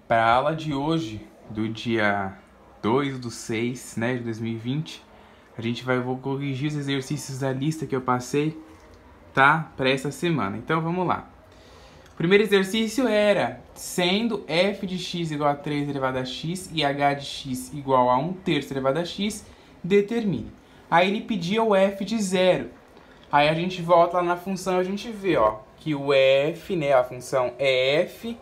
Para a aula de hoje, do dia 2/6, né, de 2020, vou corrigir os exercícios da lista que eu passei, tá? Para essa semana. Então vamos lá. O primeiro exercício era, sendo f de x igual a 3 elevado a x e h de x igual a 1/3 elevado a x, determine. Aí ele pedia o f de 0. Aí a gente volta lá na função e a gente vê, ó, que o f, né, a função é f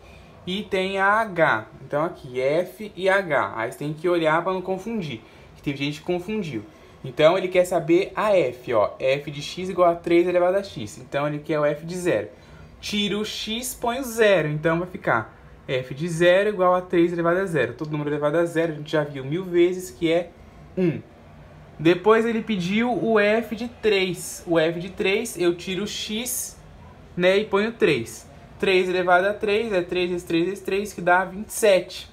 e tem a h. Então aqui, f e h. Aí você tem que olhar para não confundir, que teve gente que confundiu. Então ele quer saber a f, ó, f de x igual a 3 elevado a x. Então ele quer o f de 0. Tira o x, põe o 0. Então vai ficar f de 0 igual a 3 elevado a 0. Todo número elevado a 0 a gente já viu 1000 vezes que é 1. Depois ele pediu o f de 3. O f de 3, eu tiro o x, né, e ponho 3. 3 elevado a 3 é 3 vezes 3 vezes 3, que dá 27.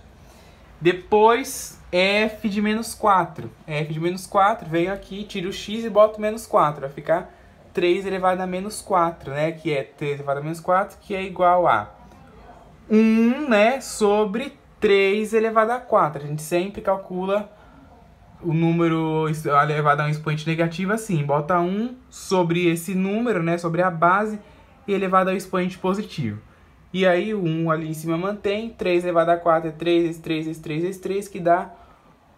Depois, f de menos 4. f de menos 4, venho aqui, tiro o x e boto menos 4. Vai ficar 3 elevado a menos 4, né, que é 3 elevado a menos 4, que é igual a 1, né, sobre 3 elevado a 4. A gente sempre calcula o número elevado a um expoente negativo assim, bota 1 sobre esse número, né, sobre a base, e elevado ao expoente positivo. E aí o 1 ali em cima mantém, 3 elevado a 4 é 3 vezes 3 vezes 3 vezes 3, que dá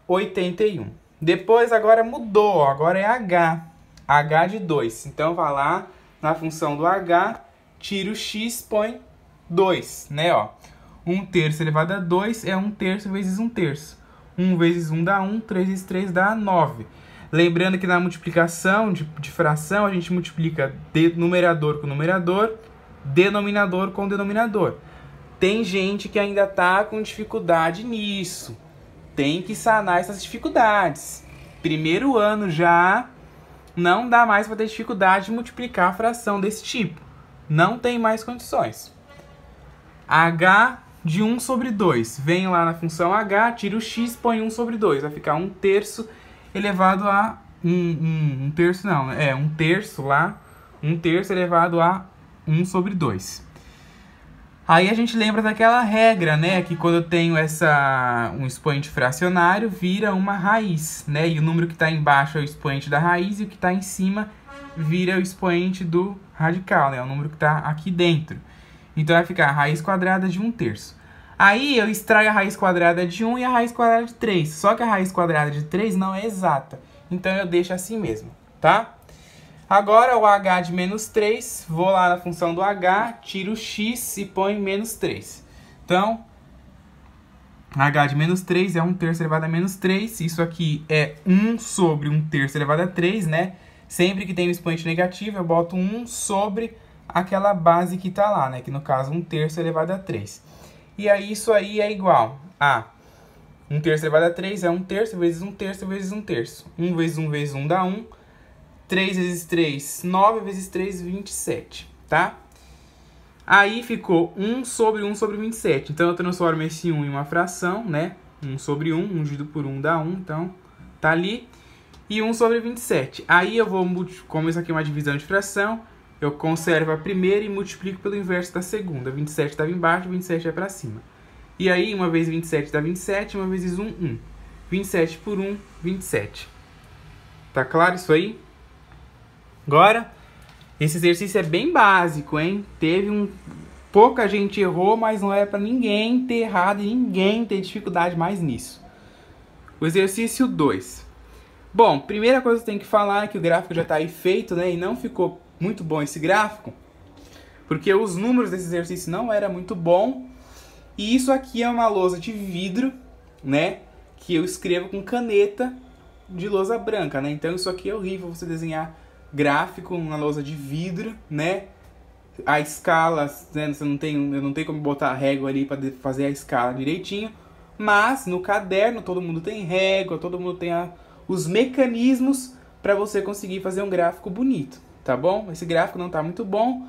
81. Depois agora mudou, agora é h, h de 2. Então vai lá na função do h, tira o x, põe 2, né, ó. 1/3 elevado a 2 é 1/3 vezes 1/3. 1 vezes 1 dá 1, 3 vezes 3 dá 9. Lembrando que na multiplicação de fração, a gente multiplica numerador com numerador, denominador com denominador. Tem gente que ainda está com dificuldade nisso. Tem que sanar essas dificuldades. Primeiro ano já não dá mais para ter dificuldade de multiplicar a fração desse tipo. Não tem mais condições. H de 1 sobre 2. Venho lá na função h, tiro o x, põe 1 sobre 2. Vai ficar 1/3 elevado a... 1/3 não, é 1/3 lá. 1/3 elevado a 1 sobre 2. Aí a gente lembra daquela regra, né? Que quando eu tenho um expoente fracionário, vira uma raiz, né? E o número que está embaixo é o expoente da raiz e o que está em cima vira o expoente do radical, né? O número que está aqui dentro. Então vai ficar a raiz quadrada de 1/3. Aí eu extraio a raiz quadrada de 1 e a raiz quadrada de 3. Só que a raiz quadrada de 3 não é exata. Então eu deixo assim mesmo, tá? Agora o h de menos 3, vou lá na função do h, tiro o x e põe menos 3. Então, h de menos 3 é 1/3 elevado a menos 3. Isso aqui é 1 sobre 1/3 elevado a 3, né? Sempre que tem um expoente negativo, eu boto 1 sobre aquela base que está lá, né? Que no caso 1/3 elevado a 3. E aí isso aí é igual a 1/3 elevado a 3 é 1/3 vezes 1/3 vezes 1/3. 1 vezes 1 vezes 1 dá 1. 3 vezes 3, 9 vezes 3, 27, tá? Aí ficou 1 sobre 1 sobre 27. Então eu transformo esse 1 em uma fração, né? 1 sobre 1, 1 dividido por 1 dá 1, então tá ali. E 1 sobre 27. Aí eu vou, como isso aqui é uma divisão de fração, eu conservo a primeira e multiplico pelo inverso da segunda. 27 estava embaixo, 27 é para cima. E aí, 1 vezes 27 dá 27, 1 vezes 1, 1. 27 por 1, 27. Tá claro isso aí? Agora, esse exercício é bem básico, hein? Pouca gente errou, mas não é para ninguém ter errado e ninguém ter dificuldade mais nisso. O exercício 2. Bom, primeira coisa que eu tenho que falar é que o gráfico já está aí feito, né? E não ficou muito bom esse gráfico, porque os números desse exercício não eram muito bom. E isso aqui é uma lousa de vidro, né? Que eu escrevo com caneta de lousa branca, né? Então isso aqui é horrível você desenhar gráfico na lousa de vidro, né? A escala, né? Eu não tenho como botar a régua ali para fazer a escala direitinho. Mas no caderno todo mundo tem régua, todo mundo tem os mecanismos para você conseguir fazer um gráfico bonito, tá bom? Esse gráfico não tá muito bom,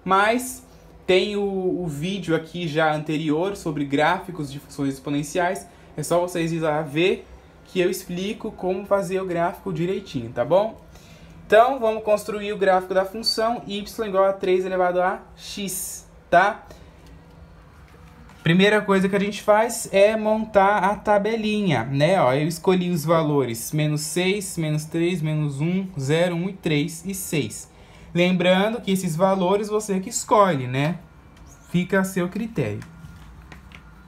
mas tem o vídeo aqui já anterior sobre gráficos de funções exponenciais. É só vocês ir lá ver que eu explico como fazer o gráfico direitinho, tá bom? Então, vamos construir o gráfico da função y igual a 3 elevado a x, tá? Primeira coisa que a gente faz é montar a tabelinha, né? Ó, eu escolhi os valores menos 6, menos 3, menos 1, 0, 1 e 3 e 6. Lembrando que esses valores você que escolhe, né? Fica a seu critério.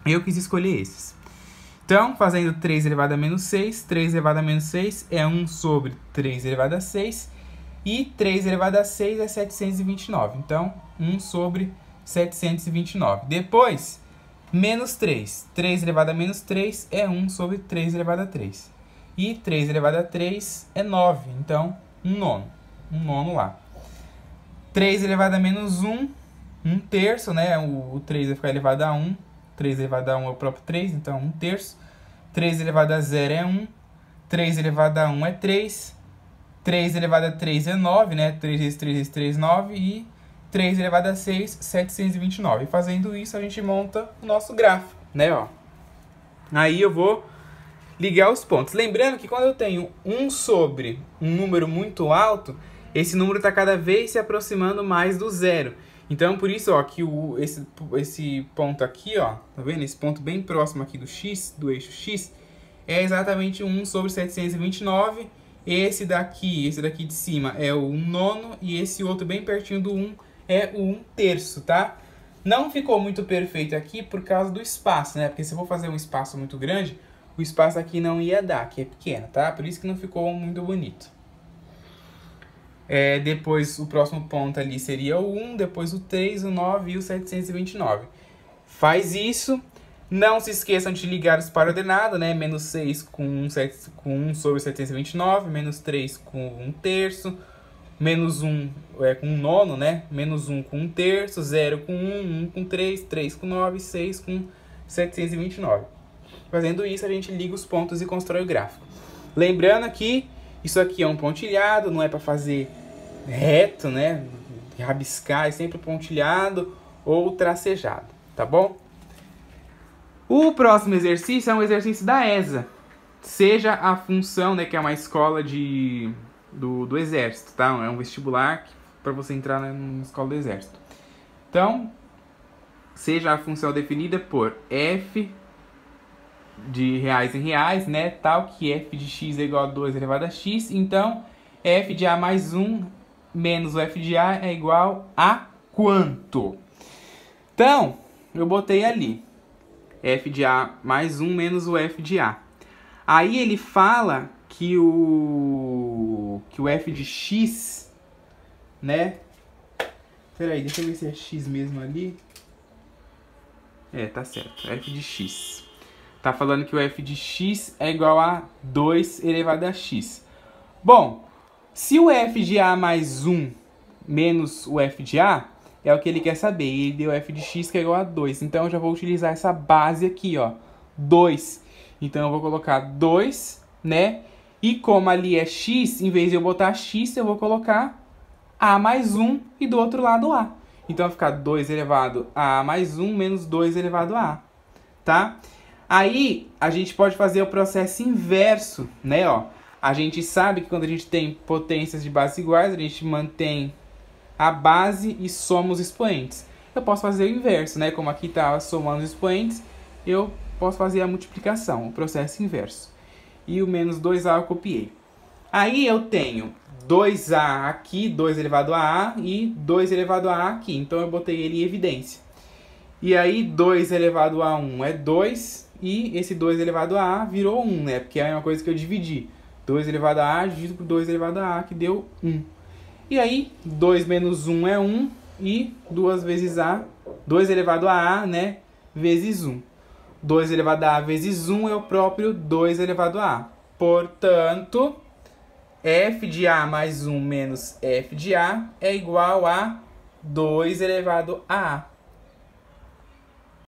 Eu quis escolher esses. Então, fazendo 3 elevado a menos 6, 3 elevado a menos 6 é 1 sobre 3 elevado a 6. E 3 elevado a 6 é 729. Então, 1 sobre 729. Depois, menos 3. 3 elevado a menos 3 é 1 sobre 3 elevado a 3. E 3 elevado a 3 é 9. Então, 1 nono. 1 nono lá. 3 elevado a menos 1, 1 terço, né? O 3 vai ficar elevado a 1. 3 elevado a 1 é o próprio 3, então 1 terço. 3 elevado a 0 é 1. 3 elevado a 1 é 3. 3 elevado a 3 é 9, né? 3 vezes 3 vezes 3, 9. E 3 elevado a 6, 729. E fazendo isso, a gente monta o nosso gráfico, né? Ó. Aí eu vou ligar os pontos. Lembrando que quando eu tenho 1 sobre um número muito alto, esse número está cada vez se aproximando mais do zero. Então, por isso, ó, que esse ponto aqui, ó, tá vendo? Esse ponto bem próximo aqui do x, do eixo x, é exatamente 1 sobre 729. Esse daqui de cima é o 1 nono e esse outro bem pertinho do 1 é o 1 terço, tá? Não ficou muito perfeito aqui por causa do espaço, né? Porque se eu for fazer um espaço muito grande, o espaço aqui não ia dar, que é pequeno, tá? Por isso que não ficou muito bonito. Depois, o próximo ponto ali seria o 1, depois o 3, o 9 e o 729. Faz isso. Não se esqueçam de ligar os para ordenado, né? Menos 6 com 1 sobre 729, menos 3 com 1 terço, menos 1 com 1 nono, né? Menos 1 com 1 terço, 0 com 1, 1 com 3, 3 com 9, 6 com 729. Fazendo isso, a gente liga os pontos e constrói o gráfico. Lembrando que isso aqui é um pontilhado, não é para fazer reto, né? Rabiscar, é sempre pontilhado ou tracejado, tá bom? O próximo exercício é um exercício da ESA. Seja a função, né, que é uma escola do Exército, tá? É um vestibular para você entrar na escola do Exército. Então, seja a função definida por f de reais em reais, né? Tal que f de x é igual a 2 elevado a x. Então, f de a mais 1 menos o f de a é igual a quanto? Então, eu botei ali f de a mais 1 menos o f de a. Aí ele fala que o f de x, né? Peraí, deixa eu ver se é x mesmo ali. Tá certo, f de x. Tá falando que o f de x é igual a 2 elevado a x. Bom, se o f de a mais 1 menos o f de a é o que ele quer saber, e ele deu f de x que é igual a 2. Então eu já vou utilizar essa base aqui, ó, 2. Então eu vou colocar 2, né? E como ali é x, em vez de eu botar x, eu vou colocar a mais 1 e do outro lado a. Então vai ficar 2 elevado a mais 1 menos 2 elevado a a, tá? Aí, a gente pode fazer o processo inverso, né, ó. A gente sabe que quando a gente tem potências de bases iguais, a gente mantém a base e soma os expoentes. Eu posso fazer o inverso, né? Como aqui tá somando os expoentes, eu posso fazer a multiplicação, o processo inverso. E o menos 2a eu copiei. Aí eu tenho 2a aqui, 2 elevado a e 2 elevado a aqui. Então eu botei ele em evidência. E aí 2 elevado a 1 é 2. E esse 2 elevado a virou 1, né? Porque é uma coisa que eu dividi. 2 elevado a dividido por 2 elevado a que deu 1. E aí, 2 menos 1 é 1. E 2 vezes a, 2 elevado a, né? Vezes 1. 2 elevado a vezes 1 é o próprio 2 elevado a. Portanto, f de a mais 1 menos f de a é igual a 2 elevado a.